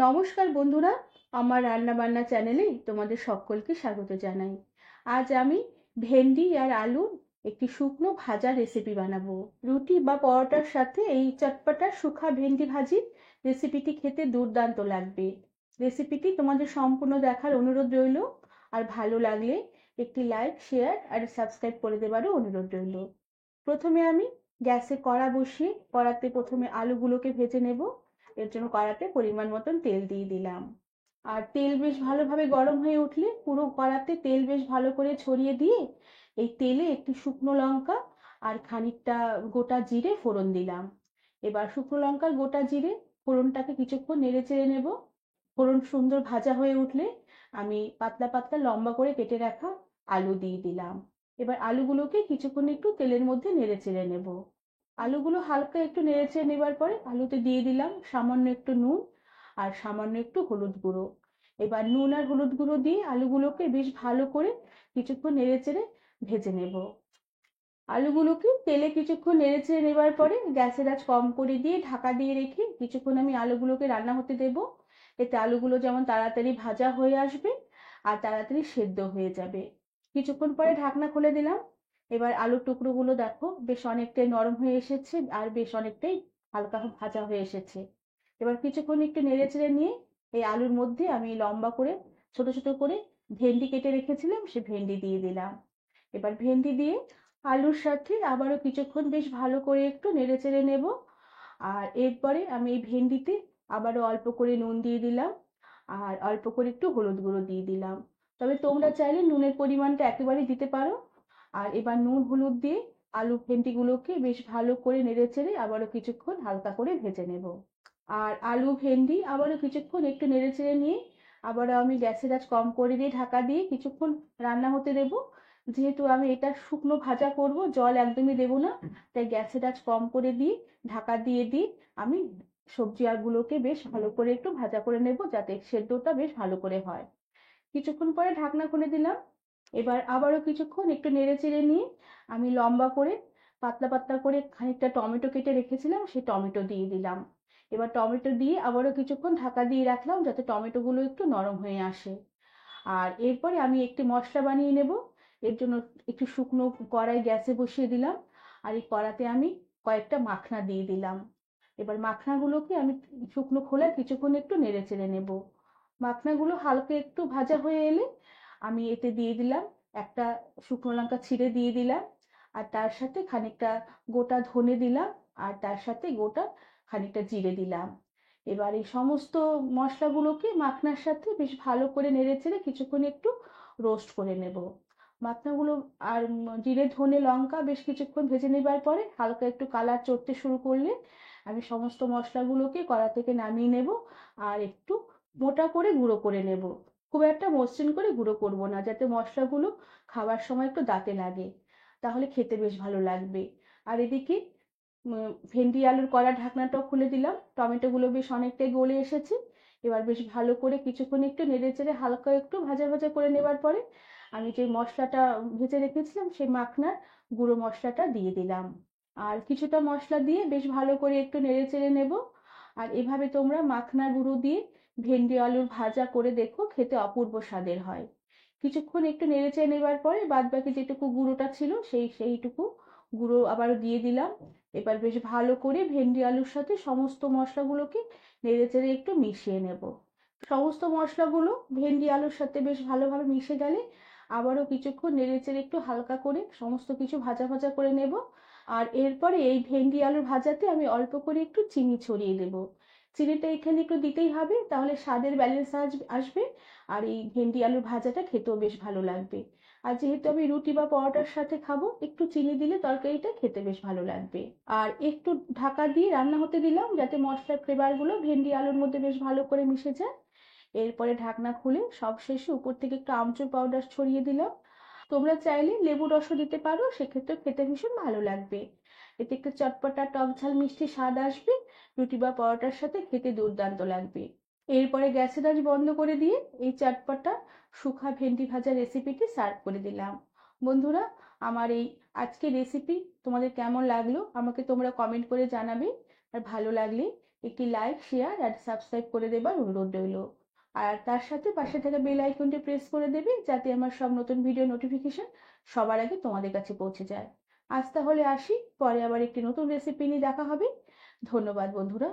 নমস্কার বন্ধুরা, আমার রান্নাবান্না চ্যানেলে তোমাদের সকলকে স্বাগত জানাই। আজ আমি ভেন্ডি আর আলুর একটি শুকনো ভাজা রেসিপি বানাবো। রুটি বা পরোটার সাথে এই চটপটা শুকা ভেন্ডি ভাজির রেসিপিটি খেতে দুর্দান্ত লাগবে। রেসিপিটি তোমাদের সম্পূর্ণ দেখার অনুরোধ রইল, আর ভালো লাগলে একটি লাইক, শেয়ার আর সাবস্ক্রাইব করে দেওয়ারও অনুরোধ রইল। প্রথমে আমি গ্যাসে কড়া বসিয়ে কড়াতে প্রথমে আলুগুলোকে ভেজে নেব। এর জন্য কড়াতে পরিমাণ মতন তেল দিয়ে দিলাম। আর তেল বেশ ভালোভাবে গরম হয়ে উঠলে পুরো কড়াতে তেল বেশ ভালো করে ছড়িয়ে দিয়ে এই তেলে একটি শুকনো লঙ্কা আর খানিকটা গোটা জিরে ফোড়ন দিলাম। এবার শুকনো লঙ্কার গোটা জিরে ফোড়নটাকে কিছুক্ষণ নেড়ে চেড়ে নেব। ফোড়ন সুন্দর ভাজা হয়ে উঠলে আমি পাতলা পাতলা লম্বা করে কেটে রাখা আলু দিয়ে দিলাম। এবার আলুগুলোকে কিছুক্ষণ একটু তেলের মধ্যে নেড়ে চেড়ে নেব। আলুগুলো হালকা একটু নেড়ে চেড়ে নেবার পরে আলুতে দিয়ে দিলাম সামান্য একটু নুন আর সামান্য একটু হলুদ গুঁড়ো। এবার নুন আর হলুদ গুঁড়ো দিয়ে আলুগুলোকে বেশ ভালো করে কিছুক্ষণ নেড়ে চেড়ে ভেজে নেব। আলুগুলোকে তেলে কিছুক্ষণ নেড়ে চেড়ে নেবার পরে গ্যাসের আঁচ কম করে দিয়ে ঢাকা দিয়ে রেখে কিছুক্ষণ আমি আলুগুলোকে রান্না হতে দেব। এতে আলুগুলো যেমন তাড়াতাড়ি ভাজা হয়ে আসবে আর তাড়াতাড়ি সেদ্ধ হয়ে যাবে। কিছুক্ষণ পরে ঢাকনা খুলে দিলাম। এবার আলুর টুকরোগুলো দেখো বেশ অনেকটাই নরম হয়ে এসেছে আর বেশ অনেকটাই হালকা ভাজা হয়ে এসেছে। এবার কিছুক্ষণ একটু নেড়ে চেড়ে নিয়ে এই আলুর মধ্যে আমি লম্বা করে ছোট ছোট করে ভেন্ডি কেটে রেখেছিলাম, সে ভেন্ডি দিয়ে দিলাম। এবার ভেন্ডি দিয়ে আলুর সাথে আবারও কিছুক্ষণ বেশ ভালো করে একটু নেড়ে চেড়ে নেব। আর এরপরে আমি এই ভেন্ডিতে আবারও অল্প করে নুন দিয়ে দিলাম আর অল্প করে একটু হলুদ গুঁড়ো দিয়ে দিলাম। তবে তোমরা চাইলে নুনের পরিমাণটা একেবারেই দিতে পারো। আর এবার নুন হলুদ দিয়ে আলু ভেন্ডিগুলোকে বেশ ভালো করে নেড়ে চেড়ে আবারও কিছুক্ষণ হালকা করে ভেজে নেব। আর আলু ভেন্ডি আবারও কিছুক্ষণ একটু নেড়ে চেড়ে নিয়ে আবারও আমি গ্যাসের আঁচ কম করে দিয়ে ঢাকা দিয়ে কিছুক্ষণ রান্না হতে দেব। যেহেতু আমি এটা শুকনো ভাজা করব, জল একদমই দেব না, তাই গ্যাসের আঁচ কম করে দিয়ে ঢাকা দিয়ে দিয়ে আমি সবজি আরগুলোকে বেশ ভালো করে একটু ভাজা করে নেব যাতে সেদ্ধটা বেশ ভালো করে হয়। কিছুক্ষণ পরে ঢাকনা খুলে দিলাম। এবার আবারও কিছুক্ষণ একটু নেড়ে চেড়ে নিয়ে আমি লম্বা করে পাতলা পাতলা করে খানিকটা টমেটো কেটে রেখেছিলাম, সেই টমেটো দিয়ে দিলাম। এবার টমেটো দিয়ে আবারও কিছুক্ষণ ঢাকা দিয়ে রাখলাম যাতে টমেটোগুলো একটু নরম হয়ে আসে। আর এরপরে আমি একটি মশলা বানিয়ে নেব। এর জন্য একটু শুকনো কড়াই গ্যাসে বসিয়ে দিলাম আর এই কড়াতে আমি কয়েকটা মাখনা দিয়ে দিলাম। এবার মাখনাগুলোকে আমি শুকনো খোলায় কিছুক্ষণ একটু নেড়ে চেড়ে নেব। মাখনাগুলো হালকা একটু ভাজা হয়ে এলে আমি এতে দিয়ে দিলাম একটা শুকনো লঙ্কা ছিঁড়ে দিয়ে দিলাম আর তার সাথে খানিকটা গোটা ধনে দিলাম আর তার সাথে গোটা খানিকটা জিরে দিলাম। এবার এই সমস্ত মশলাগুলোকে মাখনার সাথে বেশ ভালো করে নেড়ে চেড়ে কিছুক্ষণ একটু রোস্ট করে নেব। মাখনাগুলো আর জিরে ধনে লঙ্কা বেশ কিছুক্ষণ ভেজে নেবার পরে হালকা একটু কালার চড়তে শুরু করলে আমি সমস্ত মশলাগুলোকে কড়া থেকে নামিয়ে নেব আর একটু মোটা করে গুঁড়ো করে নেব। খুব একটা মসৃণ করে গুঁড়ো করব না, যাতে মশলাগুলো খাবার সময় একটু দাঁতে লাগে, তাহলে খেতে বেশ ভালো লাগবে। আর এদিকে ভেন্ডি আলুর কড়া ঢাকনাটাও খুলে দিলাম। টমেটোগুলো বেশ অনেকটাই গলে এসেছে। এবার বেশ ভালো করে কিছুক্ষণ একটু নেড়ে চেড়ে হালকা একটু ভাজা ভাজা করে নেবার পরে আমি যে মশলাটা ভেজে রেখেছিলাম সেই মাখনার গুঁড়ো মশলাটা দিয়ে দিলাম। আর কিছুটা মশলা দিয়ে বেশ ভালো করে একটু নেড়ে চেড়ে নেব। আর এভাবে তোমরা মাখনা গুঁড়ো দিয়ে ভেন্ডি আলুর ভাজা করে দেখো, খেতে অপূর্ব স্বাদের হয়। কিছুক্ষণ একটু নেড়ে চেড়ে নেবার পরে বাদ বাকি যেটুকু গুঁড়োটা ছিল সেইটুকু গুঁড়ো আবার দিয়ে দিলাম। এবার বেশ ভালো করে ভেন্ডি আলুর সাথে সমস্ত মশলাগুলোকে নেড়ে চেড়ে একটু মিশিয়ে নেব। সমস্ত মশলাগুলো ভেন্ডি আলুর সাথে বেশ ভালোভাবে মিশে গেলে আবারও কিছুক্ষণ নেড়ে চেড়ে একটু হালকা করে সমস্ত কিছু ভাজা ভাজা করে নেব। আর এরপরে এই ভেন্ডি আলুর ভাজাতে আমি অল্প করে একটু চিনি ছড়িয়ে দেব। চিনিটা এখানে একটু দিতেই হবে, তাহলে স্বাদের ব্যালেন্স আসবে আর এই ভেন্ডি আলুর ভাজাটা খেতেও বেশ ভালো লাগবে। আর যেহেতু আমি রুটি বা পরোটার সাথে খাবো, একটু চিনি দিলে তরকারিটা খেতে বেশ ভালো লাগবে। আর একটু ঢাকা দিয়ে রান্না হতে দিলাম যাতে মশলার ফ্লেভারগুলো ভেন্ডি আলুর মধ্যে বেশ ভালো করে মিশে যায়। এরপরে ঢাকনা খুলে সবশেষে উপর থেকে একটু আমচুর পাউডার ছড়িয়ে দিলাম। তোমরা চাইলে লেবু রসও দিতে পারো, সেক্ষেত্রে খেতে ভীষণ ভালো লাগবে। এতে একটু চটপটা টক ঝাল মিষ্টি স্বাদ আসবে। রুটি বা পরোটার সাথে খেতে দুর্দান্ত লাগবে। এরপরে গ্যাসের আঁচ বন্ধ করে দিয়ে এই চটপটা শুকা ভেন্ডি ভাজা রেসিপিটি সার্ভ করে দিলাম। বন্ধুরা, আমার এই আজকের রেসিপি তোমাদের কেমন লাগলো আমাকে তোমরা কমেন্ট করে জানাবে। আর ভালো লাগলে একটি লাইক, শেয়ার আর সাবস্ক্রাইব করে দেবার অনুরোধ রইল। আর তার সাথে পাশে থাকা বেল আইকনটি প্রেস করে দেবে, যাতে আমার সব নতুন ভিডিও নোটিফিকেশন সবার আগে তোমাদের কাছে পৌঁছে যায়। আজ তাহলে আসি, পরে আবার একটি নতুন রেসিপি নিয়ে দেখা হবে। ধন্যবাদ বন্ধুরা।